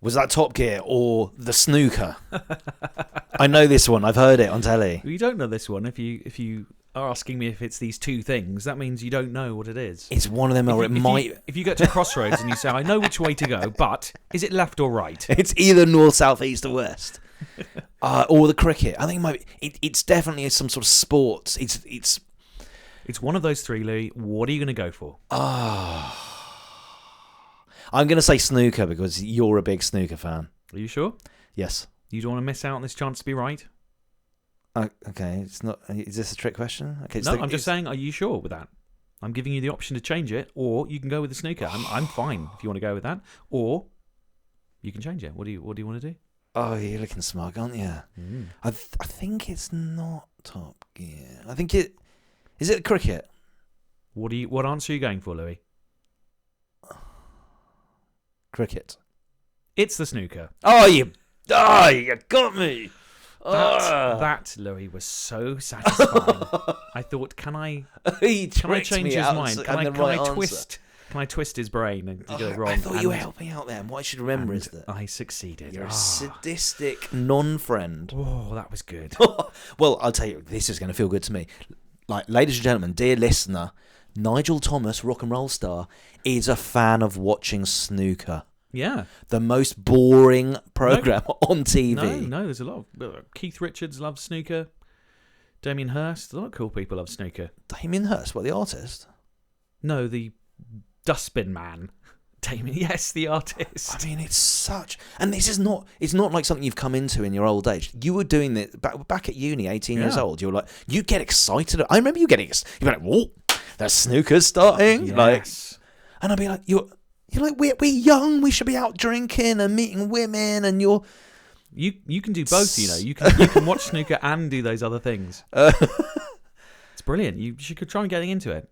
Was that Top Gear or the snooker? I know this one. I've heard it on telly. You don't know this one. If you are asking me if it's these two things, that means you don't know what it is. It's one of them, or it might... If you get to crossroads and you say, I know which way to go, but is it left or right? It's either north, south, east, or west. Or the cricket. I think it might be... It's definitely some sort of sports. It's one of those three, Louis. What are you going to go for? I'm going to say snooker because you're a big snooker fan. Are you sure? Yes. You don't want to miss out on this chance to be right? Okay, it's not. Is this a trick question? Okay, no, I'm just saying. Are you sure with that? I'm giving you the option to change it, or you can go with the snooker. I'm fine if you want to go with that, or you can change it. What do you want to do? Oh, you're looking smug, aren't you? I think it's not Top Gear. I think it is. It cricket? What answer are you going for, Louis? Cricket. It's the snooker. Oh, you got me. That Louis was so satisfying. I thought, can I change his mind? Can I twist his brain and get it wrong? I thought you were helping out there. And what I should remember is that I succeeded. You're a sadistic non-friend. Oh, that was good. Well, I'll tell you, this is going to feel good to me. Like, ladies and gentlemen, dear listener, Nigel Thomas, rock and roll star, is a fan of watching snooker. Yeah. The most boring program on TV. No, there's a lot of... Keith Richards loves snooker. Damien Hirst. A lot of cool people love snooker. Damien Hirst, what, the artist? No, the dustbin man. Damien, yes, the artist. I mean, it's such... And this is not... It's not like something you've come into in your old age. You were doing this... Back at uni, 18 years old, you were like... You get excited. I remember you getting... You'd be like, whoa, there's snooker's starting. Yes. And I'd be like, You're like, we're young, we should be out drinking and meeting women, and you're... You can do both, you know. You can watch snooker and do those other things. It's brilliant. You should try and get into it.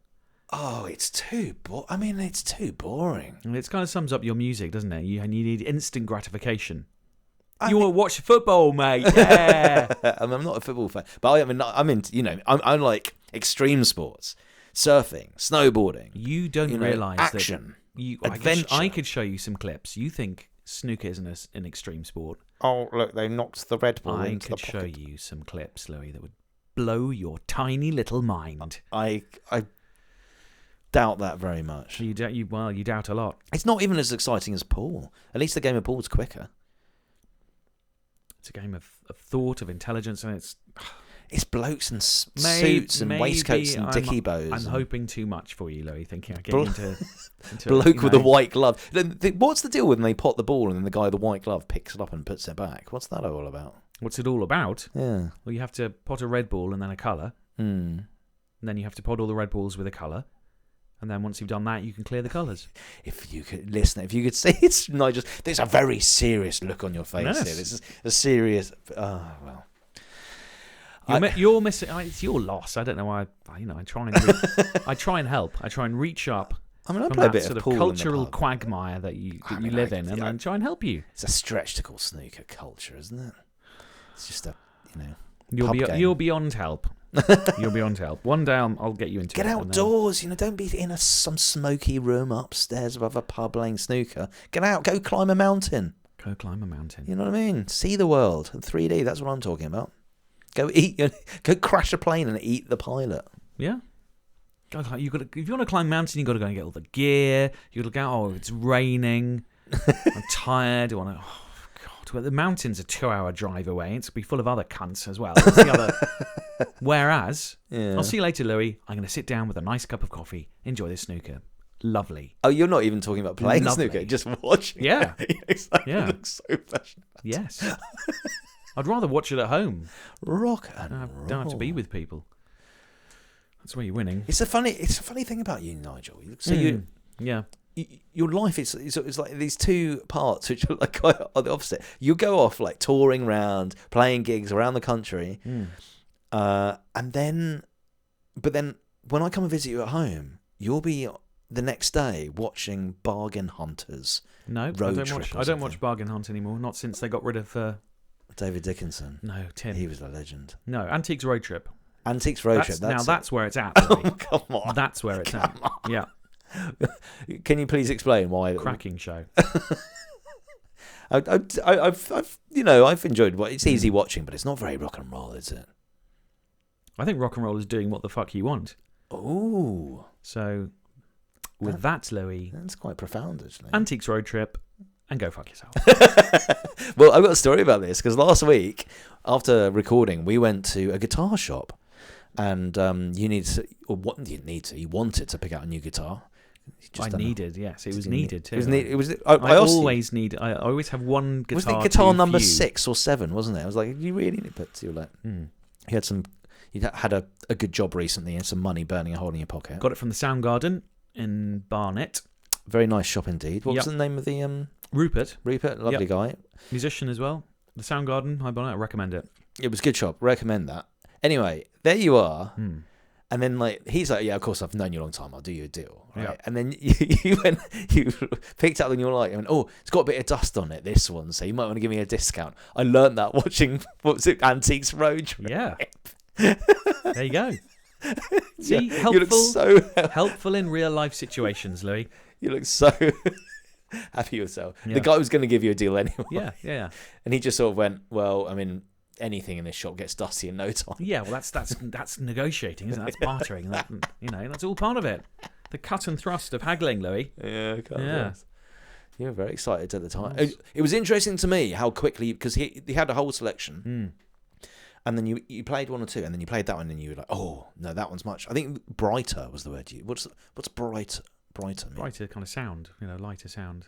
Oh, it's too it's too boring. And it kind of sums up your music, doesn't it? You need instant gratification. You want to watch football, mate? Yeah. I'm not a football fan, but I'm into, I'm like extreme sports, surfing, snowboarding. You don't realise action. Adventure. I could show you some clips. You think snooker isn't an extreme sport? Oh, look, they knocked the red ball into the pocket. pocket. I could show you some clips, Louis, that would blow your tiny little mind. I doubt that very much. You doubt a lot. It's not even as exciting as pool. At least the game of pool is quicker. It's a game of thought, of intelligence, and it's blokes and suits and waistcoats and dicky bows. I'm hoping too much for you, Louis, thinking I get into bloke with a white glove. What's the deal when they pot the ball and then the guy with the white glove picks it up and puts it back? What's that all about? What's it all about? Yeah. Well, you have to pot a red ball and then a colour. And then you have to pot all the red balls with a colour. And then once you've done that, you can clear the colours. If you could see, it's not just... There's a very serious look on your face here. This is a serious... Oh, well... You're missing. It's your loss. I don't know why. I try and help. I try and reach up. I mean, I play a bit of pool cultural quagmire that you live in, and I try and help you. It's a stretch to call snooker culture, isn't it? It's just a You're beyond help. You're beyond help. One day I'll get you into it. Get outdoors. Don't be in some smoky room upstairs above a pub playing snooker. Get out. Go climb a mountain. Go climb a mountain. You know what I mean? See the world in 3D. That's what I'm talking about. Go crash a plane and eat the pilot. Yeah. If you want to climb a mountain, you've got to go and get all the gear. You've got to go, oh, it's raining. I'm tired. Oh, God. Well, the mountain's a 2-hour drive away. It's going to be full of other cunts as well. That's the other. Whereas, I'll see you later, Louis. I'm going to sit down with a nice cup of coffee, enjoy this snooker. Lovely. Oh, you're not even talking about playing snooker, just watching. Yeah. Yeah. You look so passionate. Yes. I'd rather watch it at home. Rock and roll. Don't have to be with people. That's where you're winning. It's a funny thing about you, Nigel. So your life is like these two parts which are like are the opposite. You go off like touring around, playing gigs around the country, but then when I come and visit you at home, you'll be the next day watching Bargain Hunters. No, I don't watch Bargain Hunt anymore. Not since they got rid of. David Dickinson. No, Tim. He was a legend. No, Antiques Road Trip. Antiques Road Trip. That's where it's at. Oh, come on. That's where it's at. Yeah. Can you please explain why? Cracking show. I've enjoyed what it's easy watching, but it's not very rock and roll, is it? I think rock and roll is doing what the fuck you want. Oh, So, with that, Louis, that's quite profound, actually. Antiques Road Trip, and go fuck yourself. Well, I've got a story about this because last week, after recording, we went to a guitar shop, and you wanted to pick out a new guitar. Yes, it was needed too. It was. I always have one guitar. Was it guitar number few. 6 or 7? Wasn't it? I was like, you really need it, but you were like, you had a good job recently and some money burning a hole in your pocket. Got it from the Soundgarden in Barnet. Very nice shop indeed. What was the name of the Rupert, lovely guy, musician as well. The Soundgarden, I recommend it. It was a good shop. Recommend that. Anyway, there you are. And then he's like, yeah, of course, I've known you a long time. I'll do you a deal, right? Yeah. And then you picked up and you're like, oh, it's got a bit of dust on it, this one, so you might want to give me a discount. I learned that watching Antiques Road Trip. Yeah. There you go. See, helpful. You look so helpful in real life situations, Louis. You look so happy with yourself. Yeah. The guy was going to give you a deal anyway. Yeah. And he just sort of went, well, I mean, anything in this shop gets dusty in no time. Yeah, well, that's negotiating, isn't it? That's bartering. That's all part of it. The cut and thrust of haggling, Louis. Yeah. Yeah. You were very excited at the time. It was interesting to me how quickly, because he had a whole selection, and then you played one or two, and then you played that one, and you were like, oh no, that one's much. I think brighter was the word you. What's brighter? Brighter mean? Brighter kind of sound, lighter sound.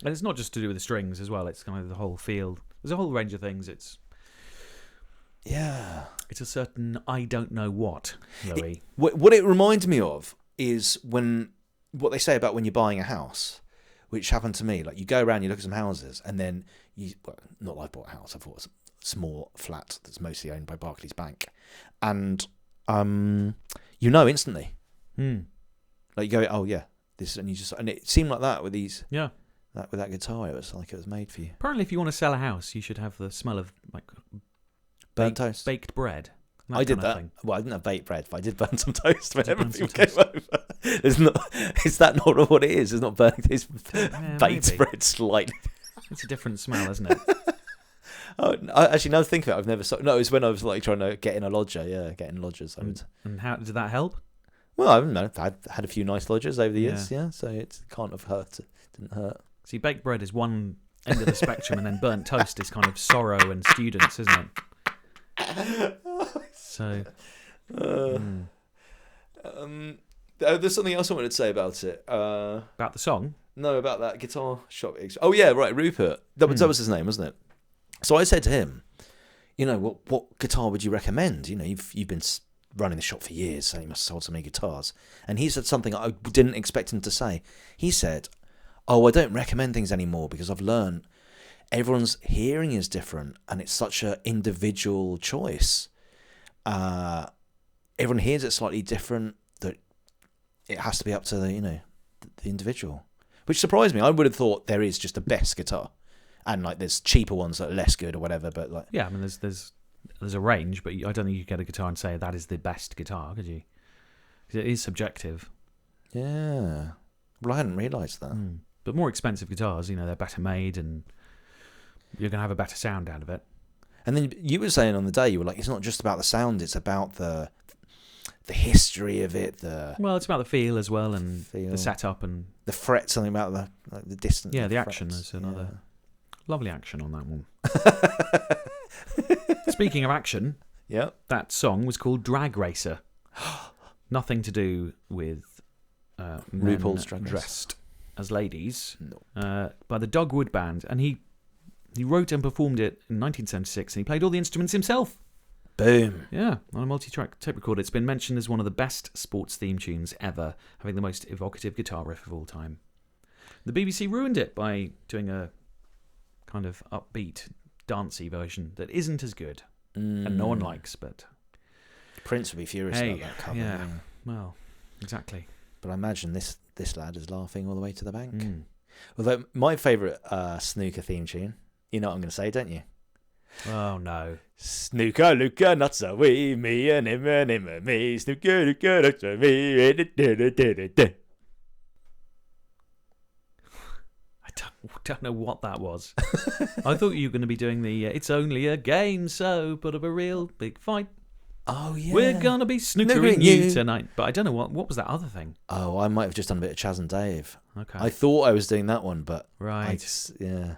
And it's not just to do with the strings as well. It's kind of the whole feel. There's a whole range of things. It's a certain I don't know what, Louis. What it reminds me of is what they say about when you're buying a house, which happened to me. Like you go around, you look at some houses, and then not like I bought a house. I bought a small flat that's mostly owned by Barclays Bank, and instantly. Like you go, oh yeah, this, and it seemed like that with these. Yeah. With that guitar, it was like it was made for you. Apparently, if you want to sell a house, you should have the smell of burnt toast, baked bread. I did that. Well, I didn't have baked bread, but I did burn some toast whenever people came over. Is that not what it is? It's not burning. It's baked bread slightly. It's a different smell, isn't it? Actually, now to think of it, I've never. No, it was when I was trying to get in a lodger. Yeah, getting lodgers. And how did that help? Well, I don't know. I've had a few nice lodgers over the years. Yeah, so it can't have hurt. It didn't hurt. See, baked bread is one end of the spectrum, and then burnt toast is kind of sorrow and students, isn't it? So, there's something else I wanted to say about it. About the song? No, about that guitar shop. Oh yeah, right, Rupert. That was his name, wasn't it? So I said to him, what guitar would you recommend? You've been running the shop for years, so you must have sold so many guitars. And he said something I didn't expect him to say. He said, oh, I don't recommend things anymore because I've learned everyone's hearing is different and it's such an individual choice. Everyone hears it slightly different, that it has to be up to the individual, which surprised me. I would have thought there is just the best guitar, and there's cheaper ones that are less good or whatever. But I mean, there's a range, but I don't think you could get a guitar and say that is the best guitar, could you? Because it is subjective. Yeah. Well, I hadn't realised that. But more expensive guitars, they're better made, and you're going to have a better sound out of it. And then you were saying on the day, you were like, it's not just about the sound, it's about the history of it. Well, it's about the feel as well, and the setup, and the fret. Something about the distance. Yeah, the action. There's another lovely action on that one. Speaking of action, that song was called Drag Racer. Nothing to do with RuPaul's men Drag dressed as ladies. No. By the Dogwood Band, and he wrote and performed it in 1976, and he played all the instruments himself. Boom. Yeah, on a multi-track tape recorder. It's been mentioned as one of the best sports theme tunes ever, having the most evocative guitar riff of all time. The BBC ruined it by doing a kind of upbeat, dancey version that isn't as good, and no one likes, but Prince would be furious about that cover. Yeah, well, exactly. But I imagine this lad is laughing all the way to the bank. Although my favourite snooker theme tune, you know what I'm going to say, don't you? Oh, no. Snooker, Luca, not so we, me and him and me. Snooker, Luca, not so me. don't know what that was. I thought you were going to be doing the it's only a game, so put up a real big fight. Oh, yeah. We're going to be snookering you tonight. But I don't know what was that other thing. Oh, I might have just done a bit of Chaz and Dave. Okay. I thought I was doing that one, but Right. yeah.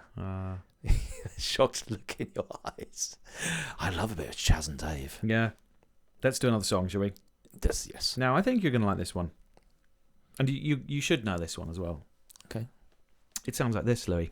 Shocked look in your eyes. I love a bit of Chaz and Dave. Yeah. Let's do another song, shall we? Yes. Now, I think you're going to like this one. And you should know this one as well. Okay. It sounds like this, Louis.